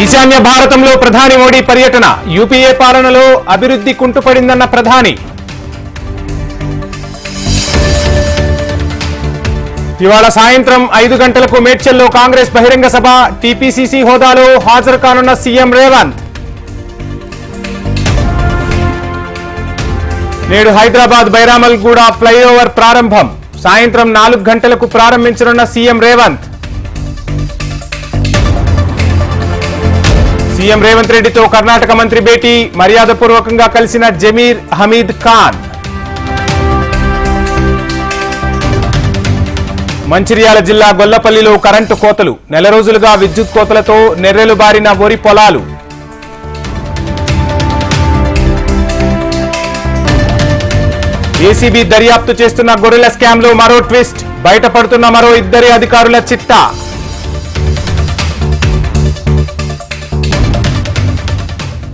ఈశాన్య భారతంలో ప్రధాని మోడీ పర్యటన. యూపీఏ పాలనలో అభివృద్ధి కుంటుపడిందన్న ప్రధాని. ఇవాళ సాయంత్రం 5 గంటలకు మేడ్చల్లో కాంగ్రెస్ బహిరంగ సభ. టీపీసీసీ హోదాలో హాజరు కానున్న సీఎం రేవంత్. నేడు హైదరాబాద్ బైరామల్గూడ ఫ్లైఓవర్ ప్రారంభం. సాయంత్రం 4 గంటలకు ప్రారంభించనున్న సీఎం రేవంత్. సీఎం రేవంత్ రెడ్డితో కర్ణాటక మంత్రి భేటీ. మర్యాదపూర్వకంగా కలిసిన జమీర్ హమీద్ ఖాన్. మంచిర్యాల జిల్లా గొల్లపల్లిలో కరెంటు కోతలు. నెల రోజులుగా విద్యుత్ కోతలతో నెర్రెలు బారిన వరి పొలాలు. ఏసీబీ దర్యాప్తు చేస్తున్న గొర్రెల స్కామ్ లో మరో ట్విస్ట్. బయటపడుతున్న మరో 2 అధికారుల చిట్టా.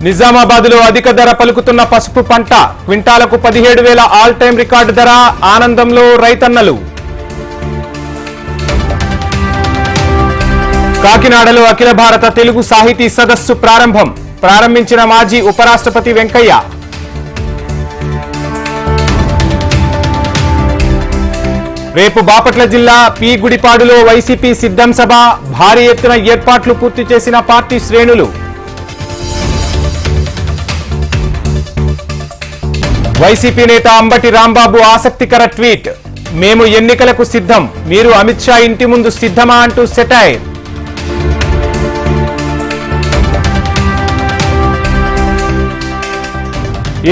నిజామాబాద్ లో అధిక ధర పలుకుతున్న పసుపు పంట. క్వింటాలకు 17,000 ఆల్ టైం రికార్డు ధర. ఆనందంలో రైతన్నలు. కాకినాడలో అఖిల భారత తెలుగు సాహితీ సదస్సు ప్రారంభం. ప్రారంభించిన మాజీ ఉపరాష్ట్రపతి వెంకయ్య. రేపు బాపట్ల జిల్లా పి గుడిపాడులో వైసీపీ సిద్ధం సభ. భారీ ఎత్తున ఏర్పాట్లు పూర్తి చేసిన పార్టీ శ్రేణులు. వైసీపీ నేత అంబటి రాంబాబు ఆసక్తికర ట్వీట్. మేము ఎన్నికలకు సిద్ధం, మీరు అమిత్ షా ఇంటి ముందు సిద్ధమా అంటూ సెటైర్.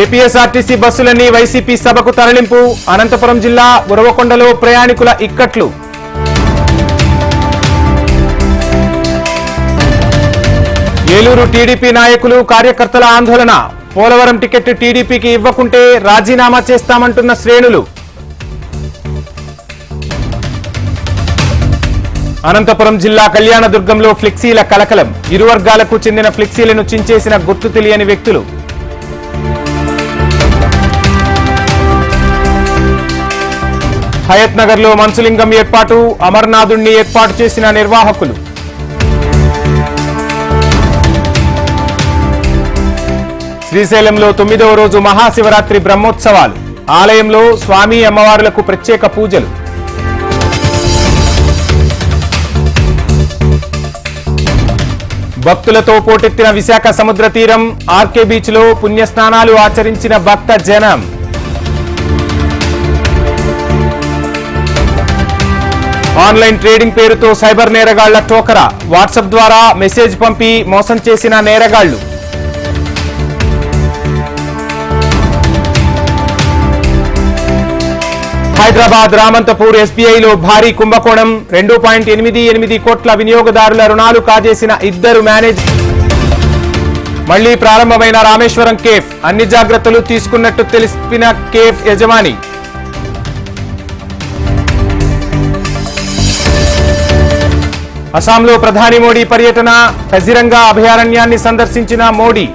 ఏపీఎస్ఆర్టీసీ బస్సులన్నీ వైసీపీ సభకు తరలింపు. అనంతపురం జిల్లా ఉరవకొండలో ప్రయాణికుల ఇక్కట్లు. ఏలూరు టీడీపీ నాయకులు కార్యకర్తల ఆందోళన. పోలవరం టికెట్ టీడీపీకి ఇవ్వకుంటే రాజీనామా చేస్తామంటున్న శ్రేణులు. అనంతపురం జిల్లా కళ్యాణదుర్గంలో ఫ్లెక్సీల కలకలం. ఇరు వర్గాలకు చెందిన ఫ్లెక్సీలను చించేసిన గుర్తు తెలియని వ్యక్తులు. హయత్ నగర్ లో మంచులింగం ఏర్పాటు. అమర్నాథుణ్ణి ఏర్పాటు చేసిన నిర్వాహకులు. శ్రీశైలంలో 9వ రోజు మహాశివరాత్రి బ్రహ్మోత్సవాలు. ఆలయంలో స్వామి అమ్మవారులకు ప్రత్యేక పూజలు. భక్తులతో పోటెత్తిన విశాఖ సముద్ర తీరం. ఆర్కే బీచ్ లో పుణ్యస్నానాలు ఆచరించిన భక్త జనం. ఆన్లైన్ ట్రేడింగ్ పేరుతో సైబర్ నేరగాళ్ల టోకరా. వాట్సాప్ ద్వారా మెసేజ్ పంపి మోసం చేసిన నేరగాళ్లు. హైదరాబాద్ రామంతపూర్ ఎస్బీఐలో భారీ కుంభకోణం. 2.88 కోట్ల వినియోగదారుల రుణాలు కాజేసిన 2 మేనేజర్. మళ్లీ ప్రారంభమైన రామేశ్వరం కేఫ్. అన్ని జాగ్రత్తలు తీసుకున్నట్టు తెలిపిన కేఫ్ యజమాని. అస్సాంలో ప్రధాని మోడీ పర్యటన. కజిరంగా అభయారణ్యాన్ని సందర్శించిన మోడీ.